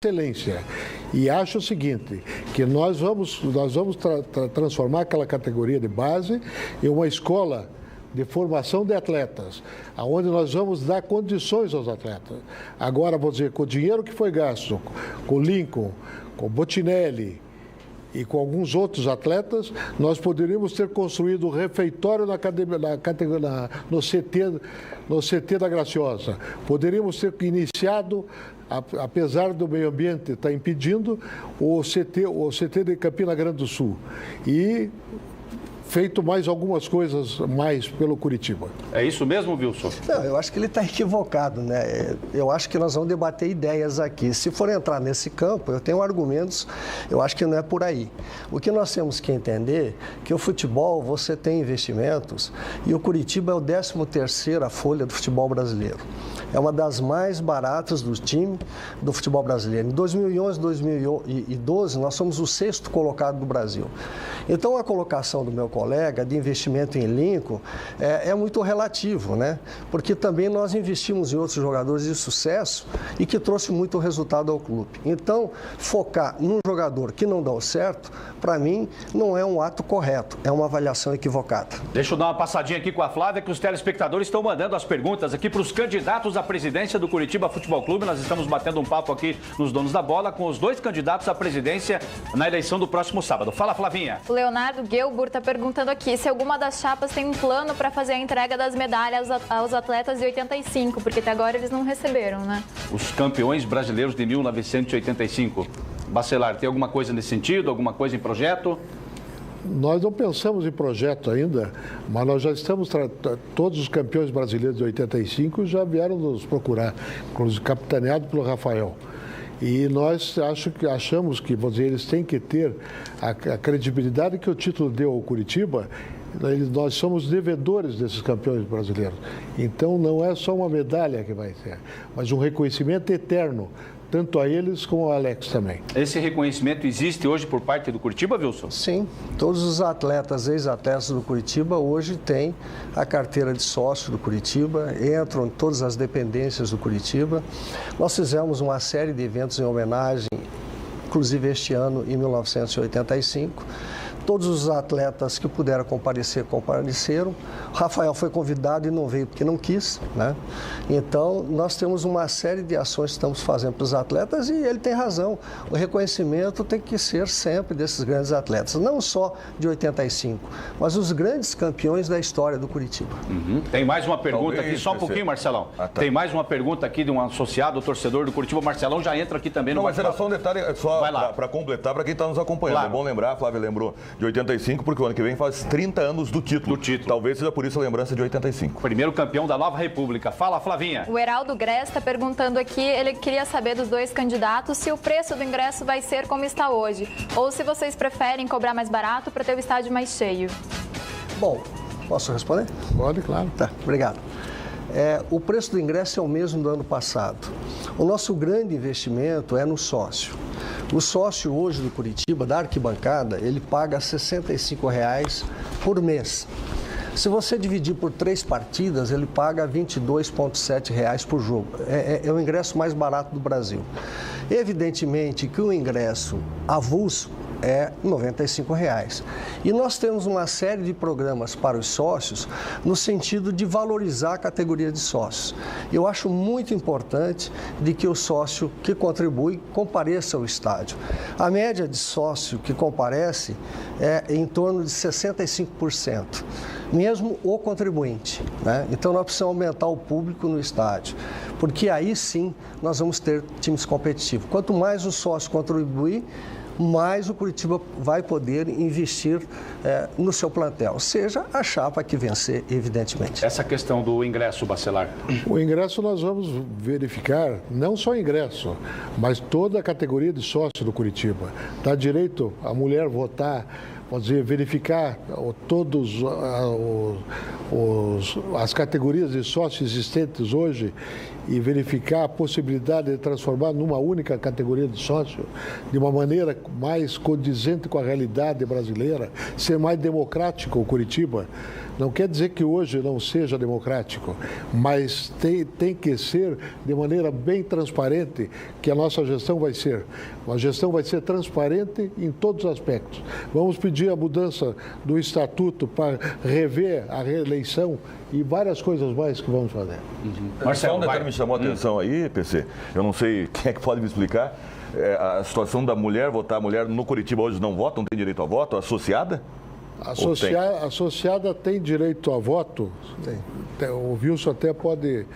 excelência. E acho o seguinte, que nós vamos transformar aquela categoria de base em uma escola de formação de atletas, onde nós vamos dar condições aos atletas. Agora, vou dizer, com o dinheiro que foi gasto, com o Lincoln, com o Botinelli e com alguns outros atletas, nós poderíamos ter construído um refeitório no CT da Graciosa. Poderíamos ter iniciado, apesar do meio ambiente estar impedindo, o CT de Campina Grande do Sul. E feito mais algumas coisas mais pelo Curitiba. É isso mesmo, Wilson? Não, eu acho que ele está equivocado, né? Eu acho que nós vamos debater ideias aqui. Se for entrar nesse campo, eu tenho argumentos, eu acho que não é por aí. O que nós temos que entender é que o futebol, você tem investimentos, e o Curitiba é o 13ª folha do futebol brasileiro. É uma das mais baratas do time do futebol brasileiro. Em 2011, 2012, nós somos o 6º colocado do Brasil. Então, a colocação do meu colega de investimento em Lincoln é muito relativo, né? Porque também nós investimos em outros jogadores de sucesso e que trouxe muito resultado ao clube. Então, focar num jogador que não deu certo, para mim, não é um ato correto, é uma avaliação equivocada. Deixa eu dar uma passadinha aqui com a Flávia, que os telespectadores estão mandando as perguntas aqui para os candidatos à presidência do Curitiba Futebol Clube. Nós estamos batendo um papo aqui nos Donos da Bola com os 2 candidatos à presidência na eleição do próximo sábado. Fala, Flavinha. O Leonardo Guelbur está perguntando aqui se alguma das chapas tem um plano para fazer a entrega das medalhas aos atletas de 85, porque até agora eles não receberam, né? Os campeões brasileiros de 1985. Bacelar, tem alguma coisa nesse sentido? Alguma coisa em projeto? Nós não pensamos em projeto ainda, mas nós já estamos... Todos os campeões brasileiros de 85 já vieram nos procurar, inclusive capitaneado pelo Rafael. E nós achamos que, vou dizer, eles têm que ter a credibilidade que o título deu ao Curitiba. Nós somos devedores desses campeões brasileiros. Então, não é só uma medalha que vai ser, mas um reconhecimento eterno, tanto a eles como ao Alex também. Esse reconhecimento existe hoje por parte do Curitiba, Wilson? Sim, todos os atletas, ex-atletas do Curitiba hoje têm a carteira de sócio do Curitiba, entram em todas as dependências do Curitiba. Nós fizemos uma série de eventos em homenagem, inclusive este ano, em 1985. Todos os atletas que puderam comparecer, compareceram. O Rafael foi convidado e não veio porque não quis, né? Então, nós temos uma série de ações que estamos fazendo para os atletas e ele tem razão. O reconhecimento tem que ser sempre desses grandes atletas, não só de 85, mas os grandes campeões da história do Curitiba. Tem mais uma pergunta aqui, só um pouquinho, Marcelão. Tem mais uma pergunta aqui de um associado, torcedor do Curitiba. Marcelão já entra aqui também no Mas era só um detalhe, só para completar, para quem está nos acompanhando. Claro. É bom lembrar, a Flávia lembrou de 85, porque o ano que vem faz 30 anos do título. Talvez seja por isso a lembrança de 85. Primeiro campeão da Nova República. Fala, Flavinha. O Heraldo Gress está perguntando aqui, ele queria saber dos 2 candidatos se o preço do ingresso vai ser como está hoje, ou se vocês preferem cobrar mais barato para ter o estádio mais cheio. Bom, posso responder? Pode, claro. Tá, obrigado. O preço do ingresso é o mesmo do ano passado. O nosso grande investimento é no sócio. O sócio hoje do Curitiba, da arquibancada, ele paga R$ 65,00 por mês. Se você dividir por 3 partidas, ele paga R$ 22,7 por jogo. É o ingresso mais barato do Brasil. Evidentemente que o ingresso avulso é R$ 95,00. E nós temos uma série de programas para os sócios no sentido de valorizar a categoria de sócios. Eu acho muito importante de que o sócio que contribui compareça ao estádio. A média de sócio que comparece é em torno de 65%, mesmo o contribuinte, né? Então nós precisamos aumentar o público no estádio, porque aí sim nós vamos ter times competitivos. Quanto mais o sócio contribuir, mais o Curitiba vai poder investir no seu plantel, seja a chapa que vencer, evidentemente. Essa questão do ingresso, Bacelar. O ingresso nós vamos verificar, não só o ingresso, mas toda a categoria de sócio do Curitiba. Dá direito a mulher votar, pode dizer, verificar todos as categorias de sócios existentes hoje e verificar a possibilidade de transformar numa única categoria de sócio, de uma maneira mais condizente com a realidade brasileira, ser mais democrático o Curitiba. Não quer dizer que hoje não seja democrático, mas tem que ser de maneira bem transparente, que a nossa gestão vai ser. A gestão vai ser transparente em todos os aspectos. Vamos pedir a mudança do estatuto para rever a reeleição e várias coisas mais que vamos fazer. Marcelo, um detalhe me chamou a atenção aí, PC. Eu não sei quem é que pode me explicar. A situação da mulher, votar, a mulher no Curitiba hoje não vota, não tem direito a voto, associada? Associada tem direito a voto? Tem. O Wilson até pode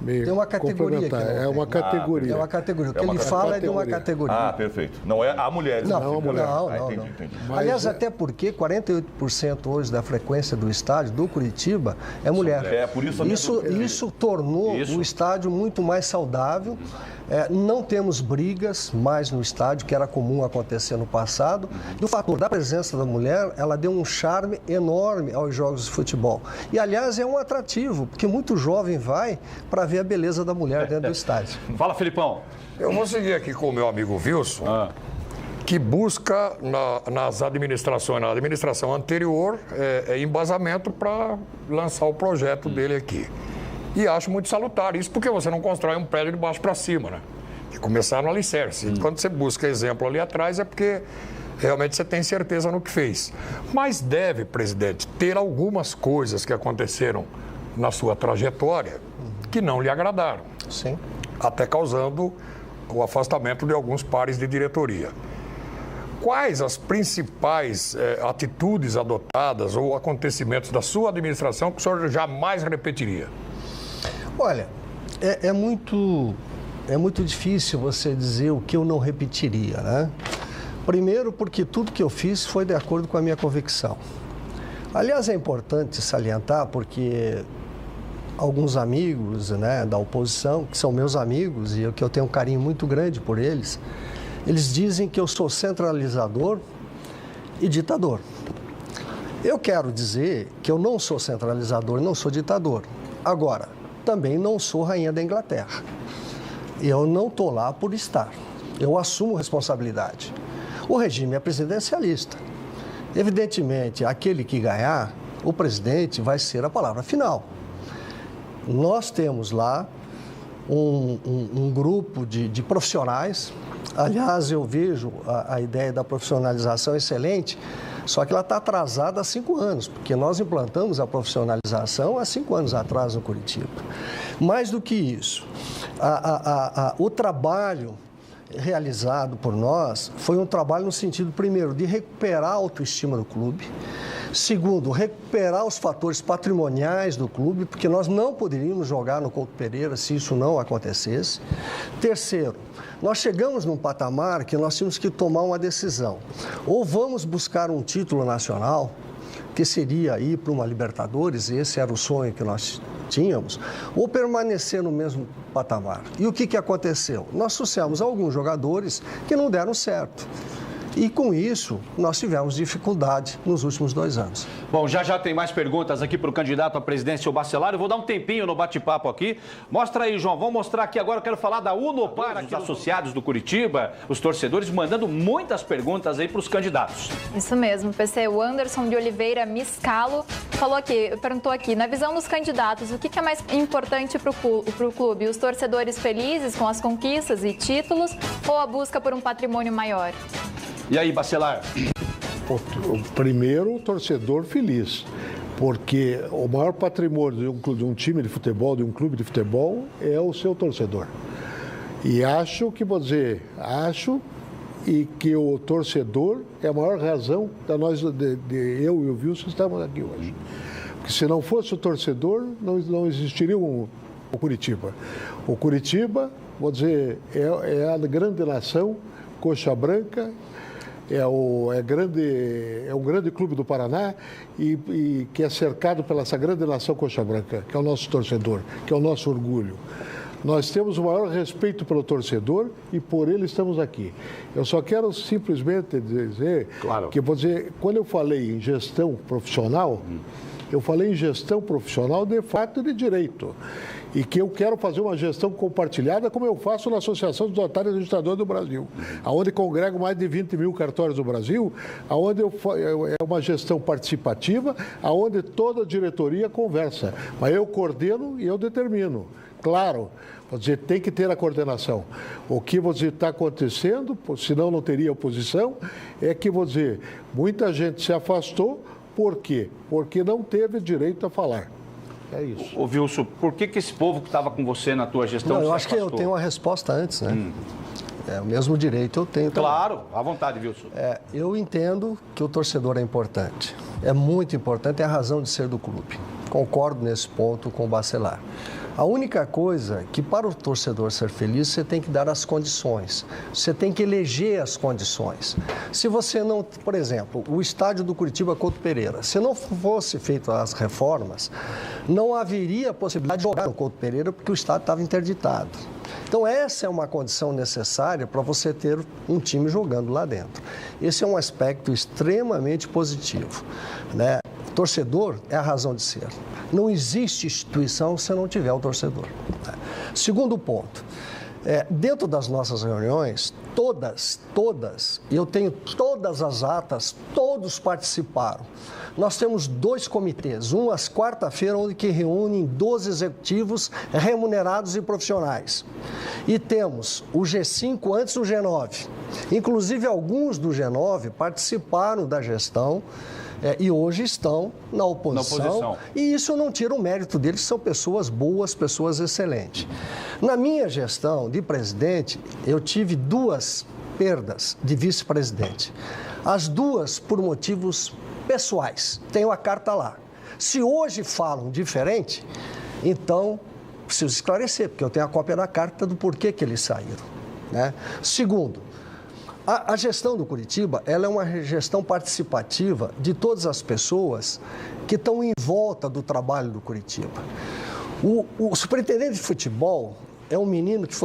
me tem uma categoria complementar. É uma categoria. É uma categoria. O que ele fala é de uma categoria. Ah, perfeito. Não é a mulher. Não, a mulher. Não. Entendi. Aliás, até porque 48% hoje da frequência do estádio do Curitiba é mulher. Por isso isso tornou o estádio muito mais saudável. Não temos brigas mais no estádio, que era comum acontecer no passado. E o fator da presença da mulher, ela deu um charme enorme aos jogos de futebol. E, aliás, é um atrativo, porque muito jovem vai para ver a beleza da mulher dentro do estádio. Fala, Filipão. Eu vou seguir aqui com o meu amigo Wilson, que busca nas administrações, na administração anterior, embasamento para lançar o projeto dele aqui. E acho muito salutar isso, porque você não constrói um prédio de baixo para cima, né? Tem que começar no alicerce. E quando você busca exemplo ali atrás, é porque realmente você tem certeza no que fez. Mas deve, presidente, ter algumas coisas que aconteceram na sua trajetória que não lhe agradaram. Sim. Até causando o afastamento de alguns pares de diretoria. Quais as principais atitudes adotadas ou acontecimentos da sua administração que o senhor jamais repetiria? Olha, é muito difícil você dizer o que eu não repetiria, né? Primeiro, porque tudo que eu fiz foi de acordo com a minha convicção. Aliás, é importante salientar, porque alguns amigos, né, da oposição, que são meus amigos e que eu tenho um carinho muito grande por eles, eles dizem que eu sou centralizador e ditador. Eu quero dizer que eu não sou centralizador, não sou ditador. Agora, também não sou rainha da Inglaterra. Eu não estou lá por estar. Eu assumo responsabilidade. O regime é presidencialista. Evidentemente, aquele que ganhar, o presidente vai ser a palavra final. Nós temos lá um grupo de profissionais. Aliás, eu vejo a ideia da profissionalização excelente, só que ela está atrasada há 5 anos, porque nós implantamos a profissionalização há 5 anos atrás no Curitiba. Mais do que isso, o trabalho realizado por nós foi um trabalho no sentido, primeiro, de recuperar a autoestima do clube. Segundo, recuperar os fatores patrimoniais do clube, porque nós não poderíamos jogar no Couto Pereira se isso não acontecesse. Terceiro, nós chegamos num patamar que nós tínhamos que tomar uma decisão. Ou vamos buscar um título nacional, que seria ir para uma Libertadores, esse era o sonho que nós tínhamos, ou permanecer no mesmo patamar. E o que aconteceu? Nós trouxemos alguns jogadores que não deram certo. E com isso, nós tivemos dificuldade nos últimos 2 anos. Bom, já tem mais perguntas aqui para o candidato à presidência, o Bacelar. Eu vou dar um tempinho no bate-papo aqui. Mostra aí, João. Vamos mostrar aqui agora. Eu quero falar da Unopar, aqui, os associados do Curitiba, os torcedores, mandando muitas perguntas aí para os candidatos. Isso mesmo, PC. O Anderson de Oliveira Miscalo perguntou aqui, na visão dos candidatos, o que é mais importante para o clube? Os torcedores felizes com as conquistas e títulos ou a busca por um patrimônio maior? E aí, Bacelar? Primeiro, o torcedor feliz, porque o maior patrimônio de um time de futebol, de um clube de futebol, é o seu torcedor. E acho que o torcedor é a maior razão da eu e o Wilson estamos aqui hoje. Porque se não fosse o torcedor, não existiria o Curitiba. O Curitiba, é a grande nação, coxa branca, é um grande clube do Paraná e que é cercado pela essa grande nação coxa branca, que é o nosso torcedor, que é o nosso orgulho. Nós temos o maior respeito pelo torcedor e por ele estamos aqui. Eu só quero simplesmente dizer que, quando eu falei em gestão profissional, Eu falei em gestão profissional de fato e de direito. E que eu quero fazer uma gestão compartilhada, como eu faço na Associação dos Notários e Registradores do Brasil, onde congrego mais de 20 mil cartórios do Brasil, onde é uma gestão participativa, onde toda a diretoria conversa. Mas eu coordeno e eu determino. Claro, você tem que ter a coordenação. O que você está acontecendo, senão não teria oposição, é que muita gente se afastou. Por quê? Porque não teve direito a falar. É isso. Ô, Wilson, por que esse povo que estava com você na tua gestão Não, eu acho que eu tenho uma resposta antes, né? O mesmo direito eu tenho também. Claro, à vontade, Wilson. Eu entendo que o torcedor é importante. É muito importante, é a razão de ser do clube. Concordo nesse ponto com o Bacelar. A única coisa que para o torcedor ser feliz, você tem que dar as condições. Você tem que eleger as condições. Se você não, por exemplo, o estádio do Curitiba Couto Pereira, se não fosse feito as reformas, não haveria possibilidade de jogar no Couto Pereira porque o estádio estava interditado. Então essa é uma condição necessária para você ter um time jogando lá dentro. Esse é um aspecto extremamente positivo, né? Torcedor é a razão de ser. Não existe instituição se não tiver o torcedor. Segundo ponto, dentro das nossas reuniões, todas, e eu tenho todas as atas, todos participaram. Nós temos 2 comitês, um às quarta-feiras, onde que reúnem 12 executivos remunerados e profissionais. E temos o G5 antes do G9. Inclusive, alguns do G9 participaram da gestão, e hoje estão na oposição. E isso não tira o mérito deles, são pessoas boas, pessoas excelentes. Na minha gestão de presidente, eu tive 2 perdas de vice-presidente. As 2 por motivos pessoais. Tenho a carta lá. Se hoje falam diferente, então preciso esclarecer, porque eu tenho a cópia da carta do porquê que eles saíram, né? Segundo, a gestão do Curitiba, ela é uma gestão participativa de todas as pessoas que estão em volta do trabalho do Curitiba. O superintendente de futebol é um menino que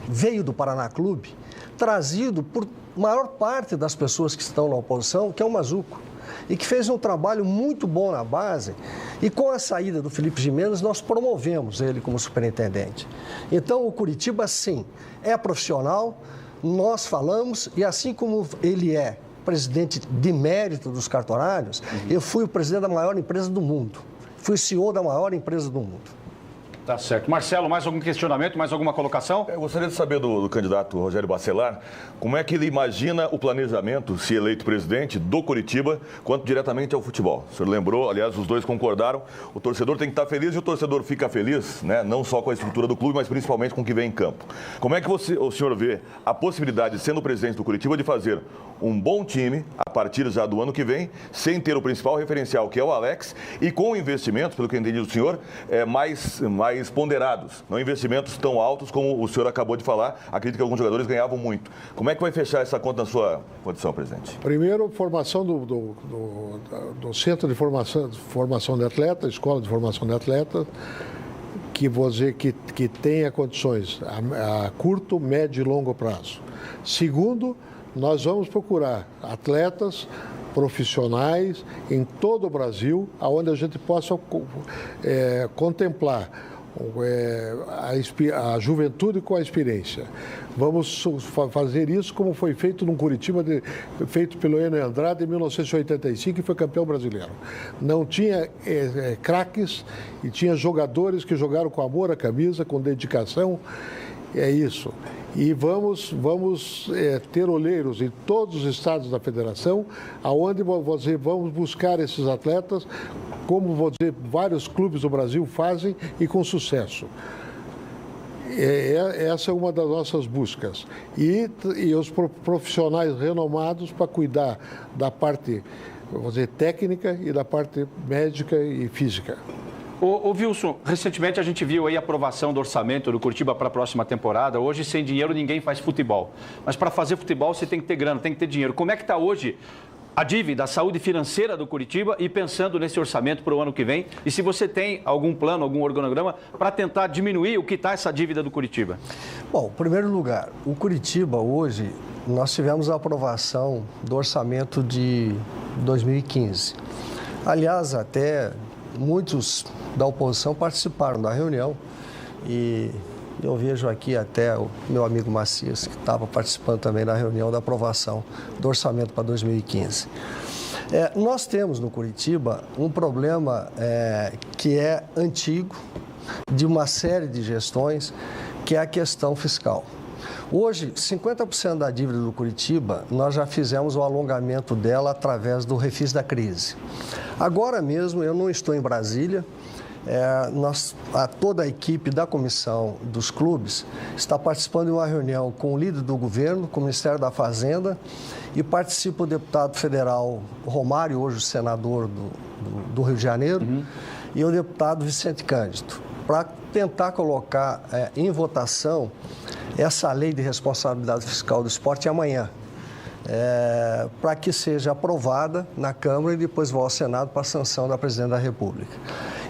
veio do Paraná Clube, trazido por maior parte das pessoas que estão na oposição, que é o Mazuco, e que fez um trabalho muito bom na base, e com a saída do Felipe Gimenez, nós promovemos ele como superintendente. Então, o Curitiba, sim, é profissional, nós falamos, e assim como ele é presidente de mérito dos cartorários, eu fui o presidente da maior empresa do mundo, fui CEO da maior empresa do mundo. Tá certo. Marcelo, mais algum questionamento, mais alguma colocação? Eu gostaria de saber do candidato Rogério Bacelar, como é que ele imagina o planejamento, se eleito presidente, do Curitiba, quanto diretamente ao futebol. O senhor lembrou, aliás, os dois concordaram, o torcedor tem que estar feliz e o torcedor fica feliz, né? Não só com a estrutura do clube, mas principalmente com o que vem em campo. Como é que o senhor vê a possibilidade, sendo presidente do Curitiba, de fazer um bom time a partir já do ano que vem, sem ter o principal referencial, que é o Alex, e com investimentos, pelo que eu entendi do senhor, mais ponderados, não investimentos tão altos como o senhor acabou de falar. Acredito que alguns jogadores ganhavam muito. Como é que vai fechar essa conta na sua condição, presidente? Primeiro, formação do Centro de Formação de Atletas, Escola de Formação de Atletas, que tenha condições a curto, médio e longo prazo. Segundo, nós vamos procurar atletas profissionais em todo o Brasil, onde a gente possa contemplar a juventude com a experiência. Vamos fazer isso como foi feito no Curitiba, feito pelo Enio Andrade em 1985, que foi campeão brasileiro. Não tinha craques e tinha jogadores que jogaram com amor à camisa, com dedicação. É isso. E vamos ter olheiros em todos os estados da federação, aonde vamos buscar esses atletas, como vários clubes do Brasil fazem e com sucesso. Essa é uma das nossas buscas. E os profissionais renomados para cuidar da parte, técnica e da parte médica e física. Ô Wilson, recentemente a gente viu aí a aprovação do orçamento do Curitiba para a próxima temporada. Hoje, sem dinheiro, ninguém faz futebol. Mas para fazer futebol, você tem que ter grana, tem que ter dinheiro. Como é que está hoje a dívida, a saúde financeira do Curitiba e pensando nesse orçamento para o ano que vem? E se você tem algum plano, algum organograma para tentar diminuir o que está essa dívida do Curitiba? Bom, em primeiro lugar, o Curitiba hoje, nós tivemos a aprovação do orçamento de 2015. Aliás, até muitos da oposição participaram da reunião e eu vejo aqui até o meu amigo Macias, que estava participando também da reunião da aprovação do orçamento para 2015. Nós temos no Curitiba um problema que é antigo, de uma série de gestões, que é a questão fiscal. Hoje, 50% da dívida do Curitiba, nós já fizemos o alongamento dela através do refis da crise. Agora mesmo, eu não estou em Brasília, toda a equipe da comissão dos clubes está participando de uma reunião com o líder do governo, com o Ministério da Fazenda, e participa o deputado federal Romário, hoje o senador do Rio de Janeiro, e o deputado Vicente Cândido, para tentar colocar em votação essa lei de responsabilidade fiscal do esporte amanhã, para que seja aprovada na Câmara e depois vá ao Senado para a sanção da Presidente da República.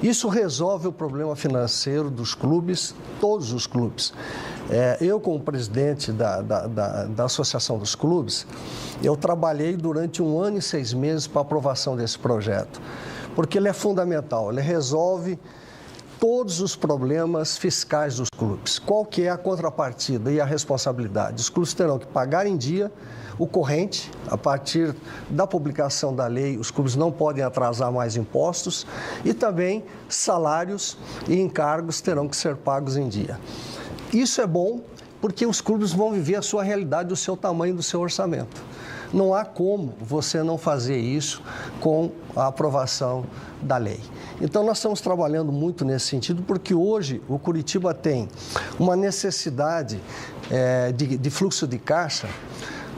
Isso resolve o problema financeiro dos clubes, todos os clubes. Eu, como presidente da Associação dos Clubes, eu trabalhei durante 1 ano e 6 meses para a aprovação desse projeto, porque ele é fundamental, ele resolve todos os problemas fiscais dos clubes. Qual que é a contrapartida e a responsabilidade? Os clubes terão que pagar em dia o corrente. A partir da publicação da lei, os clubes não podem atrasar mais impostos e também salários e encargos terão que ser pagos em dia. Isso é bom porque os clubes vão viver a sua realidade, do seu tamanho, do seu orçamento. Não há como você não fazer isso com a aprovação da lei. Então, nós estamos trabalhando muito nesse sentido, porque hoje o Curitiba tem uma necessidade de fluxo de caixa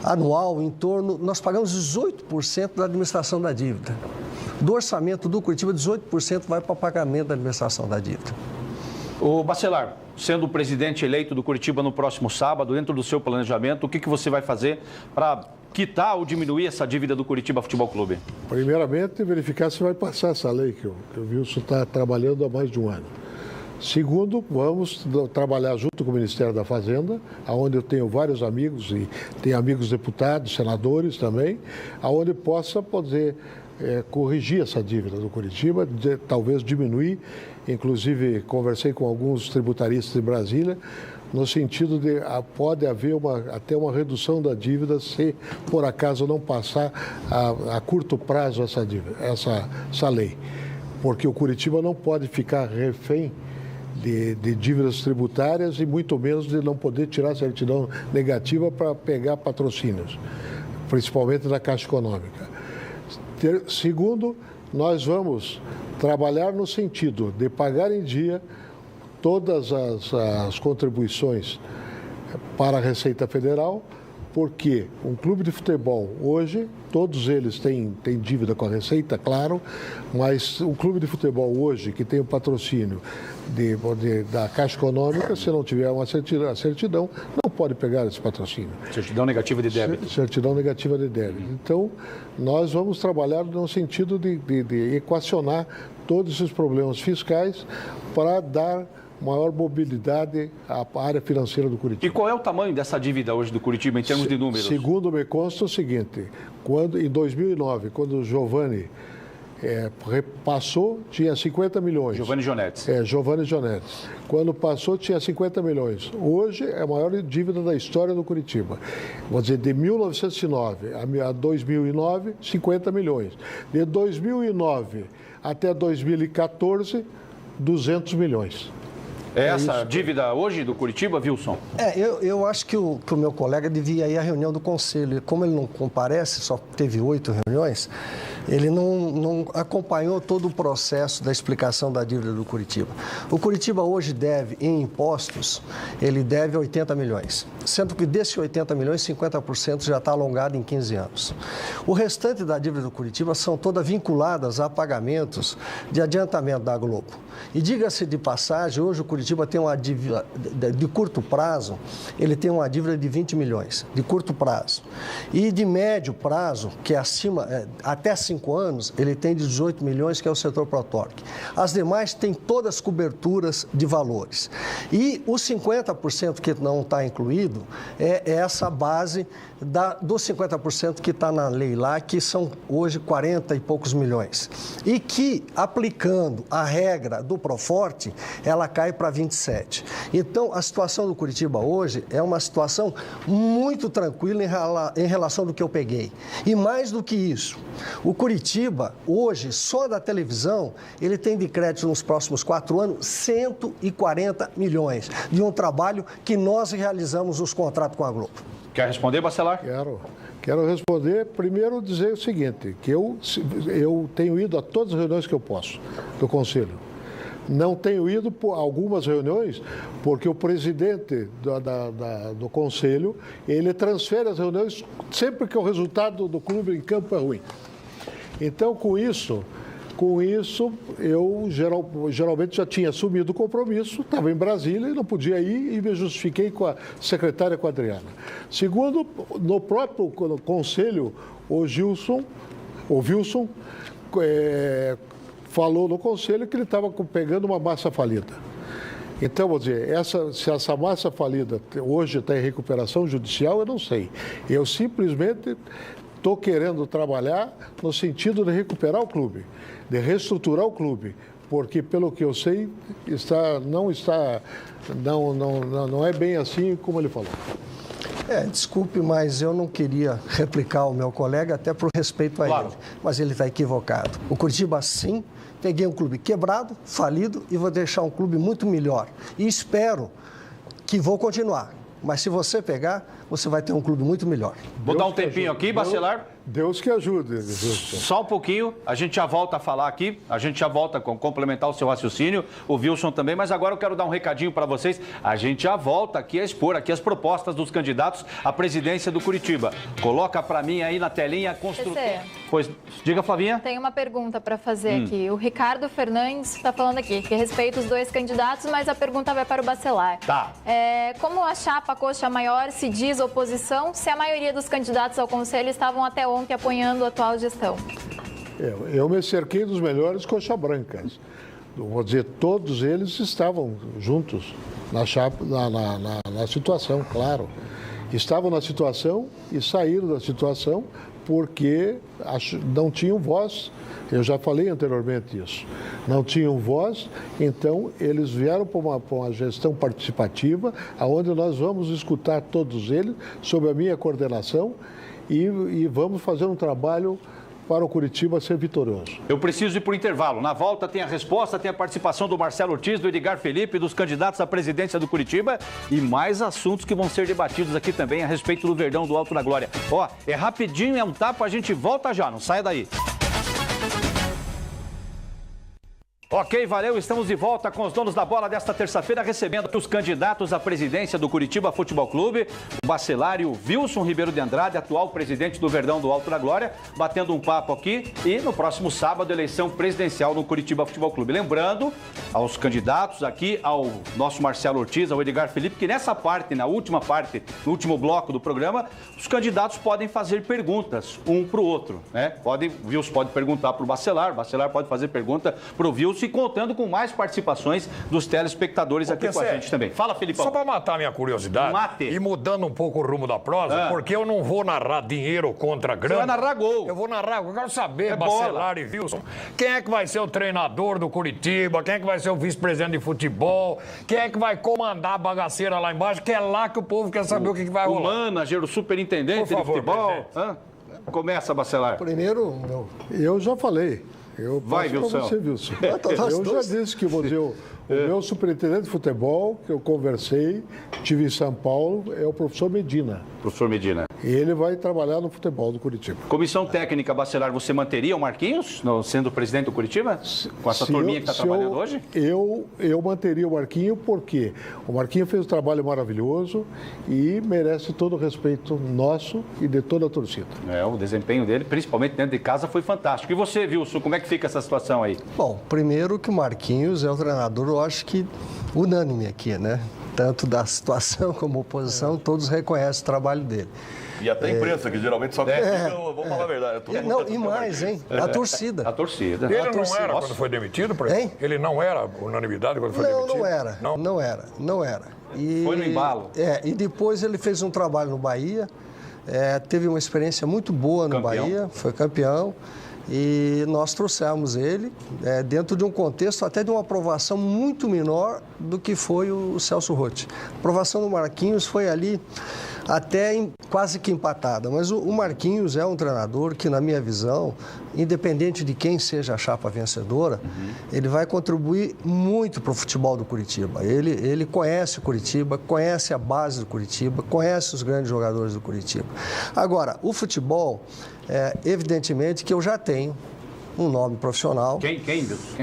anual em torno... Nós pagamos 18% da administração da dívida. Do orçamento do Curitiba, 18% vai para o pagamento da administração da dívida. Ô Bacelar, sendo o presidente eleito do Curitiba no próximo sábado, dentro do seu planejamento, o que você vai fazer para quitar ou diminuir essa dívida do Curitiba Futebol Clube? Primeiramente, verificar se vai passar essa lei que o Wilson está trabalhando há mais de 1 ano. Segundo, vamos trabalhar junto com o Ministério da Fazenda, onde eu tenho vários amigos e tenho amigos deputados, senadores também, onde possa poder corrigir essa dívida do Curitiba, talvez diminuir. Inclusive, conversei com alguns tributaristas de Brasília, no sentido de pode haver até uma redução da dívida se, por acaso, não passar a curto prazo essa lei. Porque o Curitiba não pode ficar refém de dívidas tributárias e muito menos de não poder tirar certidão negativa para pegar patrocínios, principalmente da Caixa Econômica. Segundo, nós vamos trabalhar no sentido de pagar em dia todas as contribuições para a Receita Federal, porque um clube de futebol hoje, todos eles têm dívida com a Receita, claro, mas um clube de futebol hoje que tem o patrocínio da Caixa Econômica, se não tiver uma certidão, não pode pegar esse patrocínio. Certidão negativa de débito. Certidão negativa de débito. Então, nós vamos trabalhar no sentido de equacionar todos esses problemas fiscais para dar maior mobilidade à área financeira do Curitiba. E qual é o tamanho dessa dívida hoje do Curitiba em termos de números? Segundo me consta o seguinte, em 2009, quando o Giovanni passou, tinha 50 milhões. Giovanni Jonetes. Giovanni Jonetes. Quando passou, tinha 50 milhões. Hoje é a maior dívida da história do Curitiba. Vou dizer, de 1909 a 2009, 50 milhões. De 2009 até 2014, 200 milhões. É essa dívida hoje do Curitiba, Wilson? Eu acho que o meu colega devia ir à reunião do Conselho. Como ele não comparece, só teve 8 reuniões, ele não acompanhou todo o processo da explicação da dívida do Curitiba. O Curitiba hoje deve, em impostos, ele deve 80 milhões. Sendo que desses 80 milhões, 50% já está alongado em 15 anos. O restante da dívida do Curitiba são todas vinculadas a pagamentos de adiantamento da Globo. E diga-se de passagem, hoje o Curitiba tem uma dívida de curto prazo, ele tem uma dívida de 20 milhões, de curto prazo. E de médio prazo, que é até 5 anos, ele tem de 18 milhões, que é o setor Protorque. As demais têm todas as coberturas de valores. E os 50% que não está incluído é essa base dos 50% que está na lei lá, que são hoje 40 e poucos milhões. E que, aplicando a regra do Proforte, ela cai para 27. Então, a situação do Curitiba hoje é uma situação muito tranquila em relação do que eu peguei. E mais do que isso, o Curitiba, hoje, só da televisão, ele tem de crédito nos próximos 4 anos 140 milhões de um trabalho que nós realizamos os contratos com a Globo. Quer responder, Bacelar? Quero responder, primeiro dizer o seguinte, que eu tenho ido a todas as reuniões que eu posso do Conselho. Não tenho ido por algumas reuniões, porque o presidente do Conselho, ele transfere as reuniões sempre que o resultado do clube em campo é ruim. Então, com isso eu geralmente já tinha assumido o compromisso, estava em Brasília e não podia ir, e me justifiquei com a secretária Adriana. Segundo, no próprio Conselho, o Wilson falou no Conselho que ele estava pegando uma massa falida. Então, vou dizer, se essa massa falida hoje está em recuperação judicial, eu não sei. Eu simplesmente estou querendo trabalhar no sentido de recuperar o clube, de reestruturar o clube, porque, pelo que eu sei, não é bem assim como ele falou. Desculpe, mas eu não queria replicar o meu colega, até por respeito a ele. Mas ele está equivocado. O Curitiba, sim, peguei um clube quebrado, falido, e vou deixar um clube muito melhor. E espero que vou continuar. Mas se você pegar, você vai ter um clube muito melhor. Vou dar um tempinho aqui, Bacelar. Deus que ajude. Só um pouquinho, a gente já volta a falar aqui, a gente já volta a complementar o seu raciocínio, o Wilson também, mas agora eu quero dar um recadinho para vocês. A gente já volta aqui a expor aqui as propostas dos candidatos à presidência do Curitiba. Coloca para mim aí na telinha Pois, diga, Flavinha. Tem uma pergunta para fazer aqui. O Ricardo Fernandes está falando aqui que respeita os dois candidatos, mas a pergunta vai para o Bacelar. Tá. Como a chapa Coxa Maior se diz oposição, se a maioria dos candidatos ao Conselho estavam até ontem apoiando a atual gestão? Eu me cerquei dos melhores coxa brancas. Vou dizer, todos eles estavam juntos na situação, claro. Estavam na situação e saíram da situação porque não tinham voz. Eu já falei anteriormente isso. Não tinham voz, então eles vieram para uma gestão participativa, onde nós vamos escutar todos eles, sob a minha coordenação, e vamos fazer um trabalho para o Curitiba ser vitorioso. Eu preciso ir para o intervalo. Na volta tem a resposta, tem a participação do Marcelo Ortiz, do Edgar Felipe, dos candidatos à presidência do Curitiba e mais assuntos que vão ser debatidos aqui também a respeito do Verdão do Alto da Glória. É rapidinho, é um tapa, a gente volta já, não saia daí. Ok, valeu, estamos de volta com os donos da bola desta terça-feira, recebendo os candidatos à presidência do Curitiba Futebol Clube, o Bacelar e o Wilson Ribeiro de Andrade, atual presidente do Verdão do Alto da Glória, batendo um papo aqui, e no próximo sábado, eleição presidencial no Curitiba Futebol Clube. Lembrando aos candidatos aqui, ao nosso Marcelo Ortiz, ao Edgar Felipe, que nessa parte, na última parte, no último bloco do programa, os candidatos podem fazer perguntas um para o outro, né? O Wilson pode perguntar para o Bacelar pode fazer pergunta para o Wilson, e contando com mais participações dos telespectadores aqui com a gente também. Fala, Felipão. Só para matar minha curiosidade e mudando um pouco o rumo da prosa, porque eu não vou narrar dinheiro contra grana. Você vai narrar gol. Eu vou narrar, eu quero saber, Bacelar e Wilson, quem é que vai ser o treinador do Curitiba, quem é que vai ser o vice-presidente de futebol, quem é que vai comandar a bagaceira lá embaixo, que é lá que o povo quer saber o que vai rolar. O manager, o superintendente de futebol. Começa, Bacelar. Primeiro, eu já falei. Vai, Wilson. Eu já disse que vou dizer, o meu superintendente de futebol, que eu conversei, tive em São Paulo, é o professor Medina. Professor Medina. E ele vai trabalhar no futebol do Curitiba. Comissão técnica, Bacelar, você manteria o Marquinhos sendo presidente do Curitiba? Com essa turminha que está trabalhando hoje? Eu manteria o Marquinho porque o Marquinho fez um trabalho maravilhoso e merece todo o respeito nosso e de toda a torcida. O desempenho dele, principalmente dentro de casa, foi fantástico. E você, Wilson, como é que fica essa situação aí? Bom, primeiro que o Marquinhos é o treinador, eu acho que unânime aqui, né? tanto da situação como oposição, todos reconhecem o trabalho dele. E até a imprensa, que geralmente só critica, vou falar a verdade. Não, e mais, hein? A torcida. A torcida. Ele não era quando foi demitido, presidente? Ele não era unanimidade quando foi demitido? Não era. E, foi no embalo. E depois ele fez um trabalho no Bahia, teve uma experiência muito boa no Bahia, foi campeão. E nós trouxemos ele dentro de um contexto até de uma aprovação muito menor do que foi o Celso Roth. A aprovação do Marquinhos foi ali até quase que empatada, mas o Marquinhos é um treinador que, na minha visão, independente de quem seja a chapa vencedora, ele vai contribuir muito para o futebol do Curitiba. Ele conhece o Curitiba, conhece a base do Curitiba, conhece os grandes jogadores do Curitiba. Agora, o futebol, evidentemente que eu já tenho um nome profissional. Quem?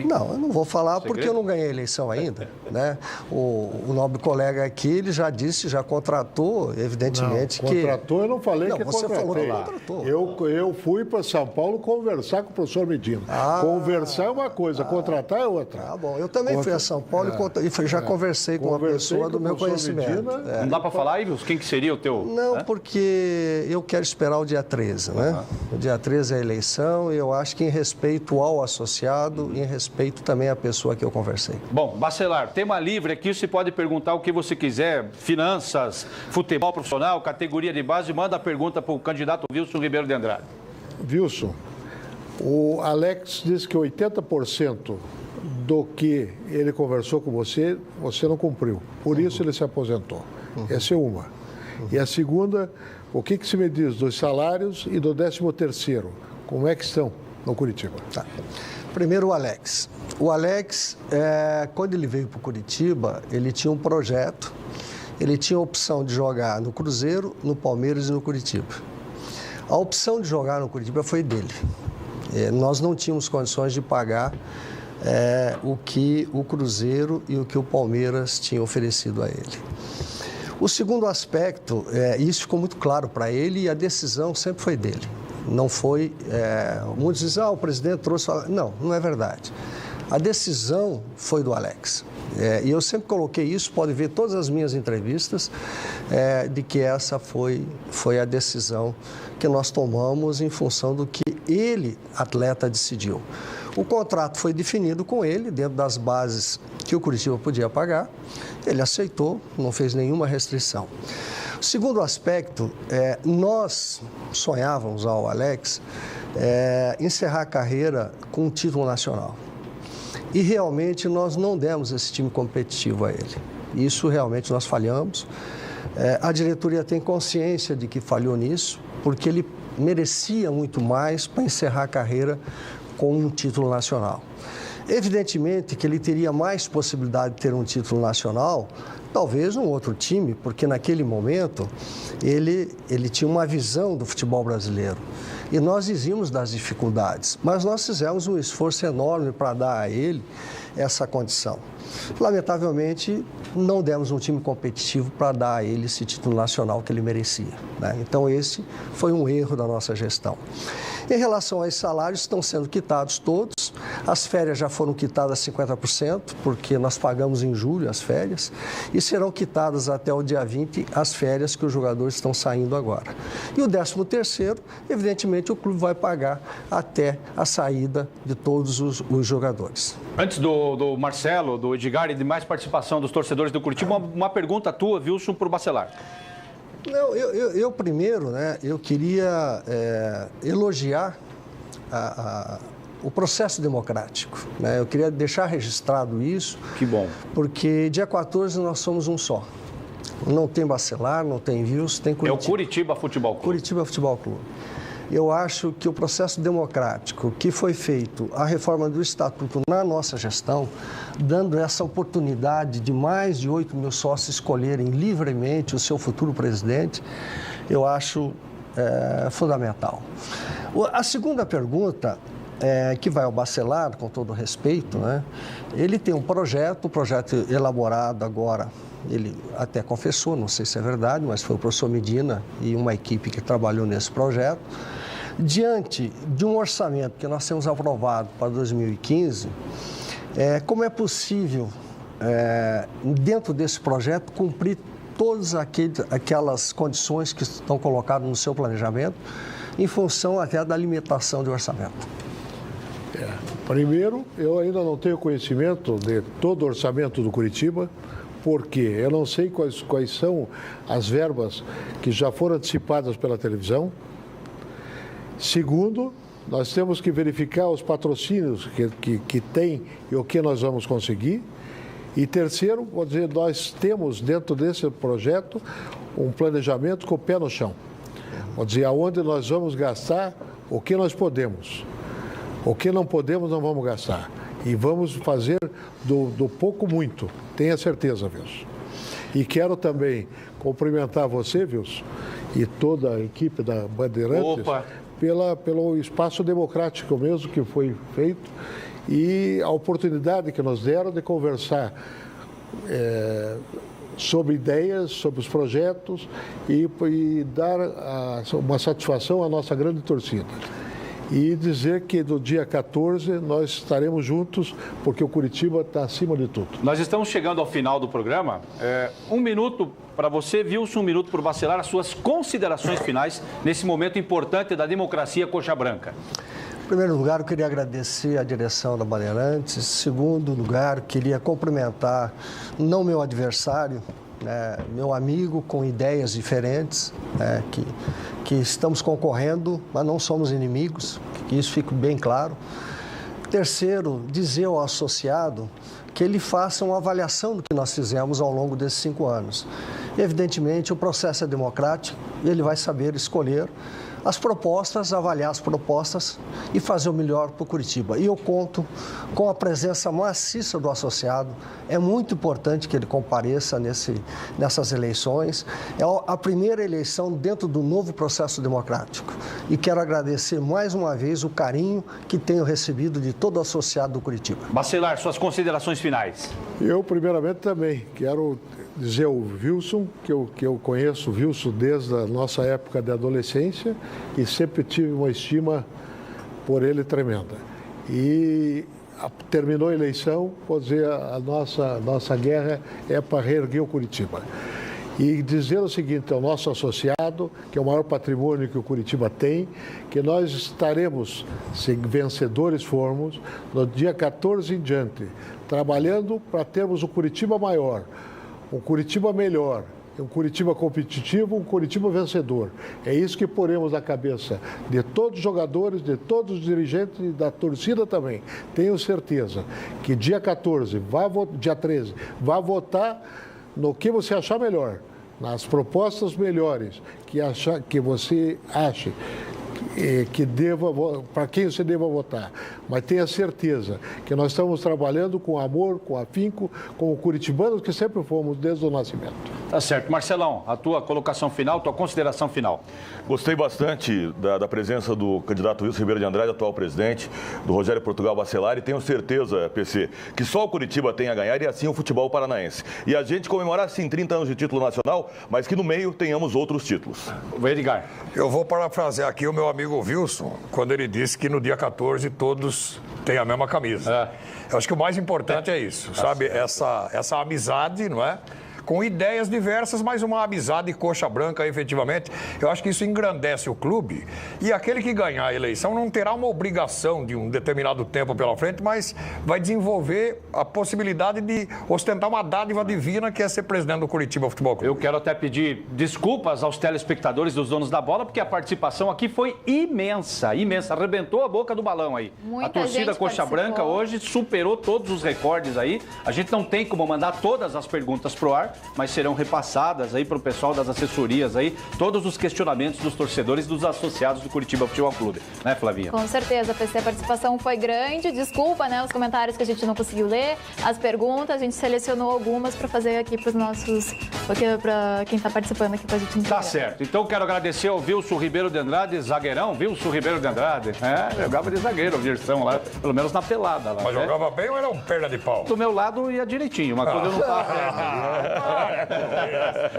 Não, eu não vou falar porque eu não ganhei a eleição ainda, né? O nobre colega aqui, ele já disse, já contratou, evidentemente que... Contratou, eu não falei que você contratou. Falou que contratou. Eu fui para São Paulo conversar com o professor Medina. Conversar é uma coisa, contratar é outra. Ah, bom. Eu também fui a São Paulo e já conversei com uma pessoa do meu conhecimento. Não dá para falar, Ives? Quem que seria o teu... Não, porque eu quero esperar o dia 13, né? O dia 13 é a eleição e eu acho que em respeito ao associado e em respeito também à pessoa que eu conversei. Bom, Bacelar, tema livre aqui, você pode perguntar o que você quiser, finanças, futebol profissional, categoria de base, manda a pergunta para o candidato Wilson Ribeiro de Andrade. Wilson, o Alex disse que 80% do que ele conversou com você, você não cumpriu. Por isso ele se aposentou. Essa é uma. E a segunda, o que se me diz dos salários e do 13º? Como é que estão no Curitiba? Tá. Primeiro o Alex. O Alex, quando ele veio para o Curitiba, ele tinha um projeto, ele tinha a opção de jogar no Cruzeiro, no Palmeiras e no Curitiba. A opção de jogar no Curitiba foi dele. Nós não tínhamos condições de pagar o que o Cruzeiro e o que o Palmeiras tinham oferecido a ele. O segundo aspecto, isso ficou muito claro para ele e a decisão sempre foi dele. Não foi, muitos dizem, o presidente trouxe... Não é verdade. A decisão foi do Alex. E eu sempre coloquei isso, pode ver todas as minhas entrevistas, de que essa foi a decisão que nós tomamos em função do que ele, atleta, decidiu. O contrato foi definido com ele, dentro das bases que o Curitiba podia pagar. Ele aceitou, não fez nenhuma restrição. O segundo aspecto, nós sonhávamos ao Alex encerrar a carreira com um título nacional. E realmente nós não demos esse time competitivo a ele. Isso realmente nós falhamos. A diretoria tem consciência de que falhou nisso, porque ele merecia muito mais para encerrar a carreira com um título nacional. Evidentemente que ele teria mais possibilidade de ter um título nacional, talvez num outro time, porque naquele momento ele tinha uma visão do futebol brasileiro. E nós dizíamos das dificuldades, mas nós fizemos um esforço enorme para dar a ele essa condição. Lamentavelmente, não demos um time competitivo para dar a ele esse título nacional que ele merecia, né? Então, esse foi um erro da nossa gestão. Em relação aos salários, estão sendo quitados todos. As férias já foram quitadas 50%, porque nós pagamos em julho as férias, e serão quitadas até o dia 20 as férias que os jogadores estão saindo agora. E o 13º, evidentemente, o clube vai pagar até a saída de todos os jogadores. Antes do Marcelo, do Edgar e de mais participação dos torcedores do Curitiba, uma pergunta tua, Wilson, para o Bacelar. Não, eu primeiro, né, eu queria elogiar o processo democrático, né? Eu queria deixar registrado isso. Que bom. Porque dia 14 nós somos um só. Não tem Bacelar, não tem Wilson, tem Curitiba. É o Curitiba Futebol Clube. Curitiba Futebol Clube. Eu acho que o processo democrático que foi feito, a reforma do Estatuto na nossa gestão, dando essa oportunidade de mais de 8 mil sócios escolherem livremente o seu futuro presidente, eu acho fundamental. A segunda pergunta, que vai ao Bacelar, com todo respeito, né? Ele tem um projeto elaborado agora, ele até confessou, não sei se é verdade, mas foi o professor Medina e uma equipe que trabalhou nesse projeto. Diante de um orçamento que nós temos aprovado para 2015, como é possível dentro desse projeto, cumprir todas aquelas condições que estão colocadas no seu planejamento, em função até da limitação de orçamento. Primeiro, eu ainda não tenho conhecimento de todo o orçamento do Curitiba, porque eu não sei quais são as verbas que já foram antecipadas pela televisão. Segundo, nós temos que verificar os patrocínios que tem e o que nós vamos conseguir. E terceiro, vou dizer, nós temos dentro desse projeto um planejamento com o pé no chão. Vou dizer, aonde nós vamos gastar o que nós podemos. O que não podemos, não vamos gastar. E vamos fazer do pouco muito, tenha certeza, Wilson. E quero também cumprimentar você, Wilson, e toda a equipe da Bandeirantes pelo espaço democrático mesmo que foi feito e a oportunidade que nos deram de conversar sobre ideias, sobre os projetos e dar uma satisfação à nossa grande torcida. E dizer que no dia 14 nós estaremos juntos, porque o Curitiba está acima de tudo. Nós estamos chegando ao final do programa. Um minuto para você, Wilson, um minuto para o Bacelar, as suas considerações finais nesse momento importante da democracia coxa branca. Em primeiro lugar, eu queria agradecer a direção da Bandeirantes. Em segundo lugar, queria cumprimentar, não meu adversário, meu amigo com ideias diferentes, que estamos concorrendo, mas não somos inimigos, que isso fique bem claro. Terceiro, dizer ao associado que ele faça uma avaliação do que nós fizemos ao longo desses 5 anos. Evidentemente, o processo é democrático e ele vai saber escolher as propostas, avaliar as propostas e fazer o melhor para o Curitiba. E eu conto com a presença maciça do associado. É muito importante que ele compareça nessas eleições. É a primeira eleição dentro do novo processo democrático. E quero agradecer mais uma vez o carinho que tenho recebido de todo associado do Curitiba. Bacelar, suas considerações finais. Eu, primeiramente, também quero dizer ao Wilson, que eu conheço o Wilson desde a nossa época de adolescência e sempre tive uma estima por ele tremenda. E terminou a eleição, vou dizer, a nossa guerra é para reerguer o Curitiba. E dizer o seguinte ao nosso associado, que é o maior patrimônio que o Curitiba tem, que nós estaremos, se vencedores formos, no dia 14 em diante, trabalhando para termos um Curitiba maior, um Curitiba melhor, um Curitiba competitivo, um Curitiba vencedor. É isso que poremos na cabeça de todos os jogadores, de todos os dirigentes e da torcida também. Tenho certeza que dia 14, dia 13, vá votar no que você achar melhor, nas propostas melhores que você ache para quem você deva votar. Mas tenha certeza que nós estamos trabalhando com amor, com afinco, com os curitibanos que sempre fomos desde o nascimento. Tá certo. Marcelão, a tua colocação final, tua consideração final. Gostei bastante da presença do candidato Wilson Ribeiro de Andrade, atual presidente, do Rogério Portugal Bacelar, e tenho certeza, PC, que só o Curitiba tem a ganhar e assim o futebol paranaense. E a gente comemorar, sim, 30 anos de título nacional, mas que no meio tenhamos outros títulos. Edgar. Eu vou parafrasear aqui o meu amigo Wilson, quando ele disse que no dia 14 todos têm a mesma camisa. Eu acho que o mais importante é isso, sabe? Essa amizade, não é? Com ideias diversas, mas uma amizade coxa branca, efetivamente. Eu acho que isso engrandece o clube. E aquele que ganhar a eleição não terá uma obrigação de um determinado tempo pela frente, mas vai desenvolver a possibilidade de ostentar uma dádiva divina, que é ser presidente do Curitiba Futebol Clube. Eu quero até pedir desculpas aos telespectadores dos donos da bola, porque a participação aqui foi imensa, imensa. Arrebentou a boca do balão aí. Muita a torcida coxa branca hoje superou todos os recordes aí. A gente não tem como mandar todas as perguntas pro ar, mas serão repassadas aí para o pessoal das assessorias aí, todos os questionamentos dos torcedores e dos associados do Curitiba Futebol Clube. Né, Flavinha? Com certeza, PC, a participação foi grande. Desculpa, né, os comentários que a gente não conseguiu ler, as perguntas, a gente selecionou algumas para fazer aqui para os nossos, para quem está participando aqui para a gente entender. Tá certo. Então quero agradecer ao Wilson Ribeiro de Andrade, zagueirão, Wilson Ribeiro de Andrade. Jogava de zagueiro, versão lá, pelo menos na pelada lá. Mas jogava bem ou era um perna de pau? Do meu lado ia direitinho, mas quando eu não estava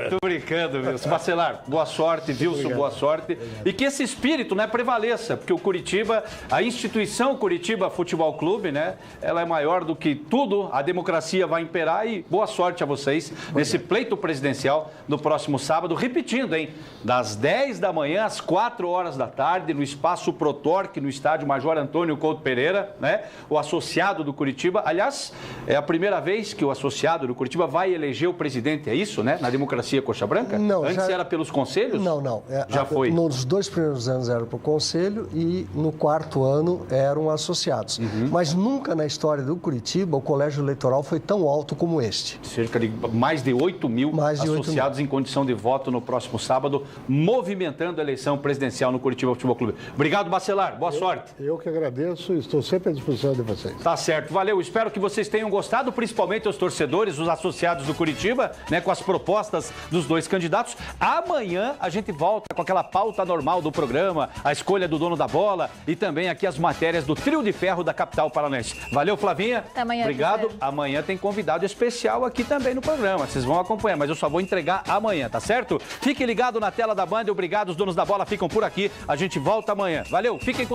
Tô brincando, Wilson. Bacelar, boa sorte, Wilson, boa sorte. E que esse espírito, né, prevaleça, porque o Curitiba, a instituição Curitiba Futebol Clube, né, ela é maior do que tudo, a democracia vai imperar e boa sorte a vocês nesse pleito presidencial no próximo sábado, repetindo, hein, das 10 da manhã às 4 horas da tarde, no Espaço Protorque, no estádio Major Antônio Couto Pereira, né, o associado do Curitiba, aliás, é a primeira vez que o associado do Curitiba vai eleger o presidente, é isso, né, na democracia coxa branca? Não, antes era pelos conselhos? Não. Já foi? Nos 2 primeiros anos era para o conselho e no 4º ano eram associados. Mas nunca na história do Curitiba o colégio eleitoral foi tão alto como este. Cerca de mais de 8 mil associados em condição de voto no próximo sábado, movimentando a eleição presidencial no Curitiba Futebol Clube. Obrigado, Bacelar. Boa sorte. Eu que agradeço e estou sempre à disposição de vocês. Tá certo. Valeu. Espero que vocês tenham gostado, principalmente os torcedores, os associados do Curitiba, né, com as propostas dos 2 candidatos. Amanhã a gente volta com aquela pauta normal do programa, a escolha do dono da bola e também aqui as matérias do Trio de Ferro da capital paranaense. Valeu, Flavinha. Até amanhã. Obrigado. Amanhã tem convidado especial aqui também no programa. Vocês vão acompanhar, mas eu só vou entregar amanhã, tá certo? Fique ligado na tela da Band. Obrigado. Os donos da bola ficam por aqui. A gente volta amanhã. Valeu. Fiquem com